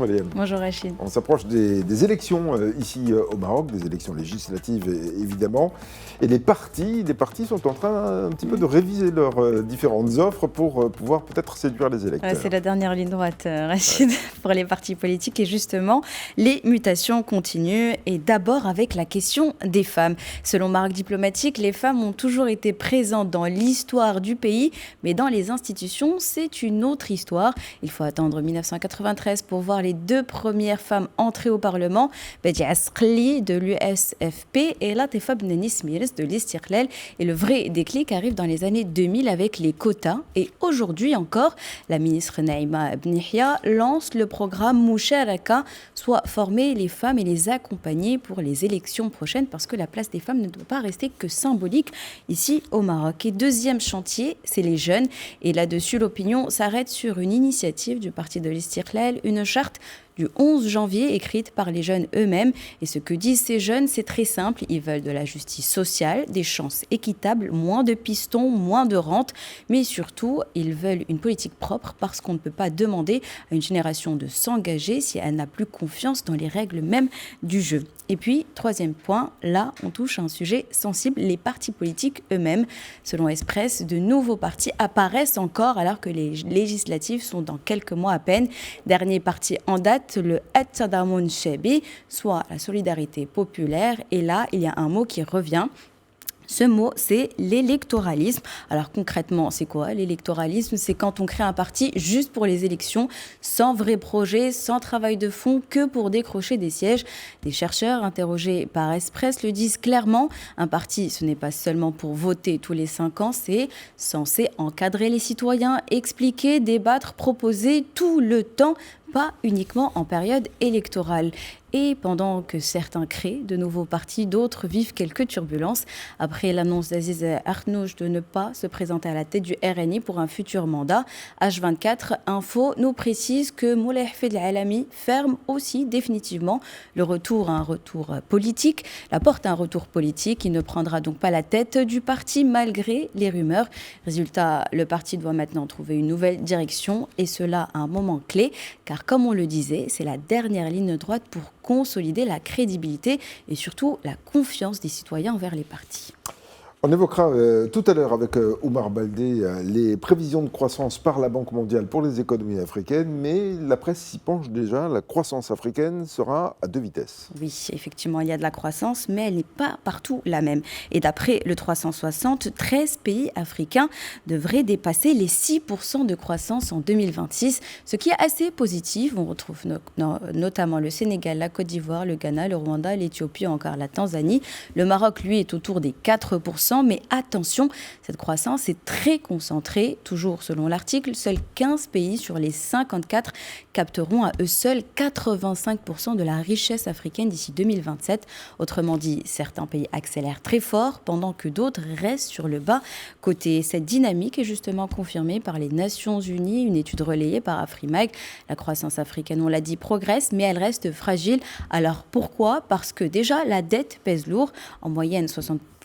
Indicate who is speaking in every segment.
Speaker 1: Mariam.
Speaker 2: Bonjour Rachid.
Speaker 1: On s'approche des élections ici au Maroc, des élections législatives évidemment. Et les partis sont en train un petit peu de réviser leurs différentes offres pour pouvoir peut-être séduire les électeurs.
Speaker 2: C'est la dernière ligne droite, Rachid, pour les partis politiques. Et justement, les mutations continuent. Et d'abord avec la question des femmes. Selon Marque Diplomatique, les femmes ont toujours été présentes dans l'histoire du pays, mais dans les institutions, c'est une autre histoire. Il faut attendre 1993 pour voir les 2 premières femmes entrer au Parlement, Bedia Asqli de l'USFP et Latifa Bneni Smirs de l'Istiqlal. Et le vrai déclic arrive dans les années 2000 avec les quotas. Et aujourd'hui encore, la ministre Naïma Benihia lance le programme Moucharaka, soit former les femmes et les accompagner pour les élections prochaines, parce que la place des femmes ne doit pas rester que symbolique ici au Maroc. Et deuxième chantier, c'est les jeunes. Et là-dessus, l'opinion s'arrête sur une initiative du parti de l'Istiqlal, une charte du 11 janvier, écrite par les jeunes eux-mêmes. Et ce que disent ces jeunes, c'est très simple. Ils veulent de la justice sociale, des chances équitables, moins de pistons, moins de rentes. Mais surtout, ils veulent une politique propre, parce qu'on ne peut pas demander à une génération de s'engager si elle n'a plus confiance dans les règles mêmes du jeu. Et puis, troisième point, là, on touche à un sujet sensible, les partis politiques eux-mêmes. Selon Express, de nouveaux partis apparaissent encore alors que les législatives sont dans quelques mois à peine. Dernier parti en date, le At-Tadamoun Shabi, soit la solidarité populaire. Et là, il y a un mot qui revient. Ce mot, c'est l'électoralisme. Alors concrètement, c'est quoi l'électoralisme? C'est quand on crée un parti juste pour les élections, sans vrai projet, sans travail de fond, que pour décrocher des sièges. Des chercheurs interrogés par Express le disent clairement. Un parti, ce n'est pas seulement pour voter tous les 5 ans, c'est censé encadrer les citoyens, expliquer, débattre, proposer tout le temps, pas uniquement en période électorale. Et pendant que certains créent de nouveaux partis, d'autres vivent quelques turbulences. Après l'annonce d'Aziz Arnouch de ne pas se présenter à la tête du RNI pour un futur mandat, H24 Info nous précise que Moulay Hafid Al-Alami ferme aussi définitivement le retour à un retour politique, la porte à un retour politique. Il ne prendra donc pas la tête du parti malgré les rumeurs. Résultat, le parti doit maintenant trouver une nouvelle direction, et cela à un moment clé, car comme on le disait, c'est la dernière ligne droite pour consolider la crédibilité et surtout la confiance des citoyens envers les partis.
Speaker 1: On évoquera tout à l'heure avec Oumar Baldé les prévisions de croissance par la Banque mondiale pour les économies africaines, mais la presse s'y penche déjà, la croissance africaine sera à 2 vitesses.
Speaker 2: Oui, effectivement, il y a de la croissance, mais elle n'est pas partout la même. Et d'après le 360, 13 pays africains devraient dépasser les 6% de croissance en 2026, ce qui est assez positif. On retrouve notamment le Sénégal, la Côte d'Ivoire, le Ghana, le Rwanda, l'Éthiopie ou encore la Tanzanie. Le Maroc, lui, est autour des 4%. Mais attention, cette croissance est très concentrée. Toujours selon l'article, seuls 15 pays sur les 54 capteront à eux seuls 85% de la richesse africaine d'ici 2027. Autrement dit, certains pays accélèrent très fort pendant que d'autres restent sur le bas côté. Cette dynamique est justement confirmée par les Nations Unies, une étude relayée par Afrimag. La croissance africaine, on l'a dit, progresse, mais elle reste fragile. Alors pourquoi? Parce que déjà, la dette pèse lourd. En moyenne,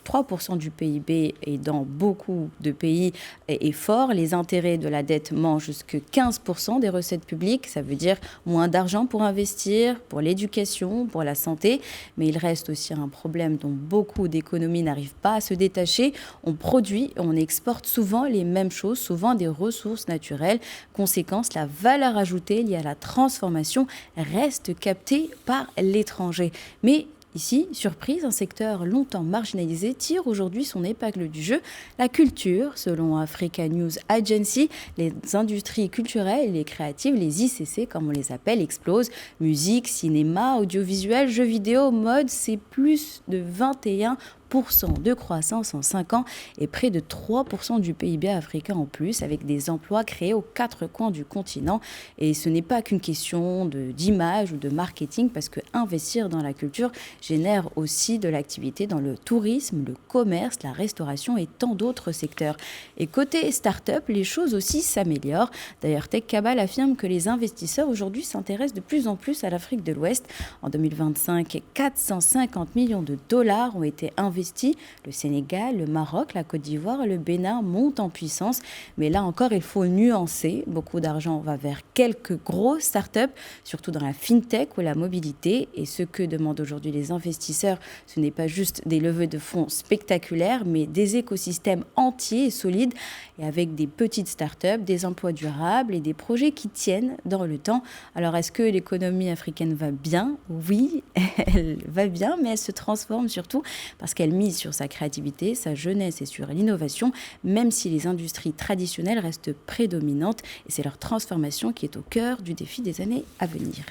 Speaker 2: 3% du PIB et dans beaucoup de pays est fort. Les intérêts de la dette mangent jusqu'à 15% des recettes publiques. Ça veut dire moins d'argent pour investir, pour l'éducation, pour la santé. Mais il reste aussi un problème dont beaucoup d'économies n'arrivent pas à se détacher. On produit, on exporte souvent les mêmes choses, souvent des ressources naturelles. Conséquence, la valeur ajoutée liée à la transformation reste captée par l'étranger. Mais ici, surprise, un secteur longtemps marginalisé tire aujourd'hui son épingle du jeu. La culture, selon Africa News Agency, les industries culturelles et créatives, les ICC comme on les appelle, explosent. Musique, cinéma, audiovisuel, jeux vidéo, mode, c'est plus de 21% de croissance en 5 ans et près de 3% du PIB africain en plus, avec des emplois créés aux 4 coins du continent. Et ce n'est pas qu'une question d'image ou de marketing, parce que investir dans la culture génère aussi de l'activité dans le tourisme, le commerce, la restauration et tant d'autres secteurs. Et côté start-up, les choses aussi s'améliorent. D'ailleurs, Tech Cabal affirme que les investisseurs aujourd'hui s'intéressent de plus en plus à l'Afrique de l'Ouest. En 2025, 450 millions de dollars ont été investis investi. Le Sénégal, le Maroc, la Côte d'Ivoire, le Bénin montent en puissance. Mais là encore, il faut nuancer. Beaucoup d'argent va vers quelques grosses startups, surtout dans la fintech ou la mobilité. Et ce que demandent aujourd'hui les investisseurs, ce n'est pas juste des levées de fonds spectaculaires, mais des écosystèmes entiers et solides, et avec des petites startups, des emplois durables et des projets qui tiennent dans le temps. Alors, est-ce que l'économie africaine va bien? Oui, elle va bien, mais elle se transforme surtout parce qu'elle mise sur sa créativité, sa jeunesse et sur l'innovation, même si les industries traditionnelles restent prédominantes. Et c'est leur transformation qui est au cœur du défi des années à venir.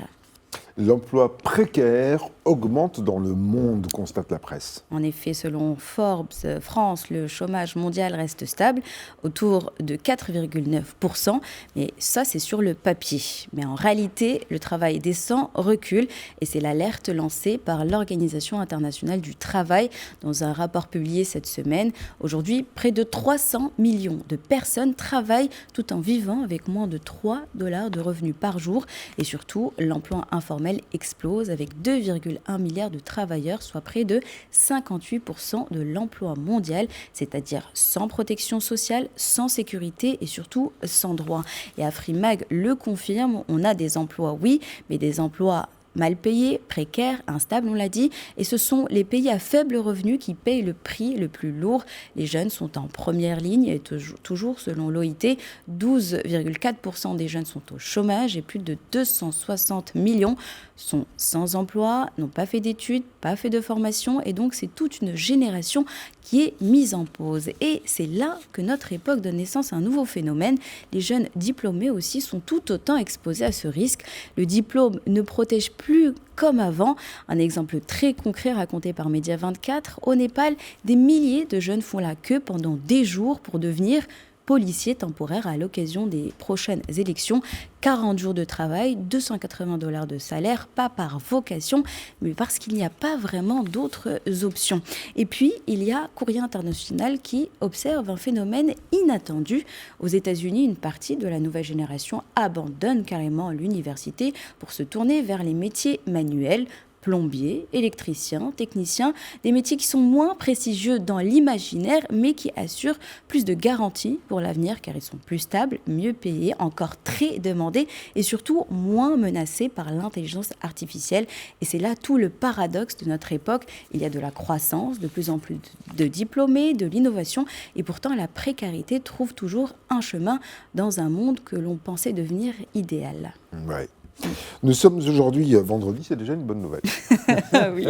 Speaker 1: L'emploi précaire augmente dans le monde, constate la presse.
Speaker 2: En effet, selon Forbes France, le chômage mondial reste stable, autour de 4,9%. Mais ça, c'est sur le papier. Mais en réalité, le travail décent recule. Et c'est l'alerte lancée par l'Organisation internationale du travail dans un rapport publié cette semaine. Aujourd'hui, près de 300 millions de personnes travaillent tout en vivant avec moins de $3 de revenus par jour. Et surtout, l'emploi informel explose avec 2,1 milliards de travailleurs, soit près de 58% de l'emploi mondial, c'est-à-dire sans protection sociale, sans sécurité et surtout sans droit. Et Afrimag le confirme, on a des emplois, oui, mais des emplois mal payés, précaires, instables, on l'a dit. Et ce sont les pays à faible revenu qui payent le prix le plus lourd. Les jeunes sont en première ligne et toujours selon l'OIT, 12,4% des jeunes sont au chômage et plus de 260 millions sont sans emploi, n'ont pas fait d'études, pas fait de formation. Et donc, c'est toute une génération qui est mise en pause. Et c'est là que notre époque donne naissance à un nouveau phénomène. Les jeunes diplômés aussi sont tout autant exposés à ce risque. Le diplôme ne protège plus comme avant. Un exemple très concret raconté par Média 24. Au Népal, des milliers de jeunes font la queue pendant des jours pour devenir policiers temporaires à l'occasion des prochaines élections. 40 jours de travail, $280 de salaire, pas par vocation, mais parce qu'il n'y a pas vraiment d'autres options. Et puis, il y a Courrier International qui observe un phénomène inattendu. Aux États-Unis, une partie de la nouvelle génération abandonne carrément l'université pour se tourner vers les métiers manuels. Plombier, électricien, technicien, des métiers qui sont moins prestigieux dans l'imaginaire, mais qui assurent plus de garanties pour l'avenir, car ils sont plus stables, mieux payés, encore très demandés et surtout moins menacés par l'intelligence artificielle. Et c'est là tout le paradoxe de notre époque. Il y a de la croissance, de plus en plus de diplômés, de l'innovation, et pourtant la précarité trouve toujours un chemin dans un monde que l'on pensait devenir idéal.
Speaker 1: Ouais. Nous sommes aujourd'hui vendredi, c'est déjà une bonne nouvelle.
Speaker 2: Oui,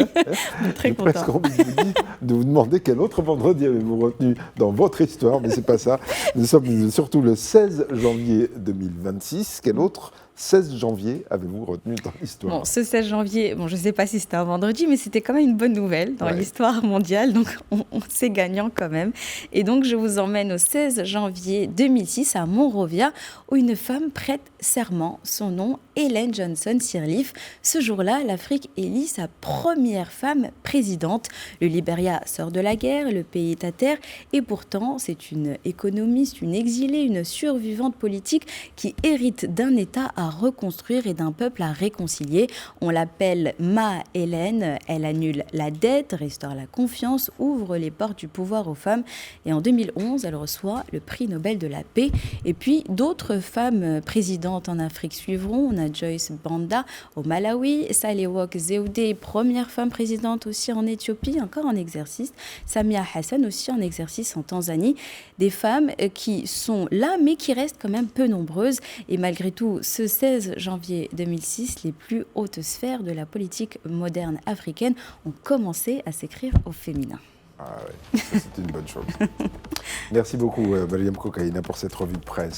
Speaker 2: très content.
Speaker 1: J'ai presque envie de vous demander quel autre vendredi avez-vous retenu dans votre histoire, mais c'est pas ça. Nous sommes surtout le 16 janvier 2026. Quel autre 16 janvier avez-vous retenu dans l'histoire?
Speaker 2: Bon, ce 16 janvier, je ne sais pas si c'était un vendredi, mais c'était quand même une bonne nouvelle dans l'histoire mondiale, donc c'est gagnant quand même. Et donc, je vous emmène au 16 janvier 2006 à Monrovia, où une femme prête serment, son nom Ellen Johnson Sirleaf. Ce jour-là, l'Afrique élit sa première femme présidente. Le Libéria sort de la guerre, le pays est à terre, et pourtant, c'est une économiste, une exilée, une survivante politique qui hérite d'un État à reconstruire et d'un peuple à réconcilier. On l'appelle Ma Hélène. Elle annule la dette, restaure la confiance, ouvre les portes du pouvoir aux femmes. Et en 2011, elle reçoit le prix Nobel de la paix. Et puis, d'autres femmes présidentes en Afrique suivront. On a Joyce Banda au Malawi, Sahle-Work Zewde, première femme présidente aussi en Éthiopie, encore en exercice. Samia Hassan aussi en exercice en Tanzanie. Des femmes qui sont là, mais qui restent quand même peu nombreuses. Et malgré tout, ce 16 janvier 2006, les plus hautes sphères de la politique moderne africaine ont commencé à s'écrire au féminin.
Speaker 1: Ah ouais, c'est une bonne chose. Merci beaucoup, Mariam Kokaina, pour cette revue de presse.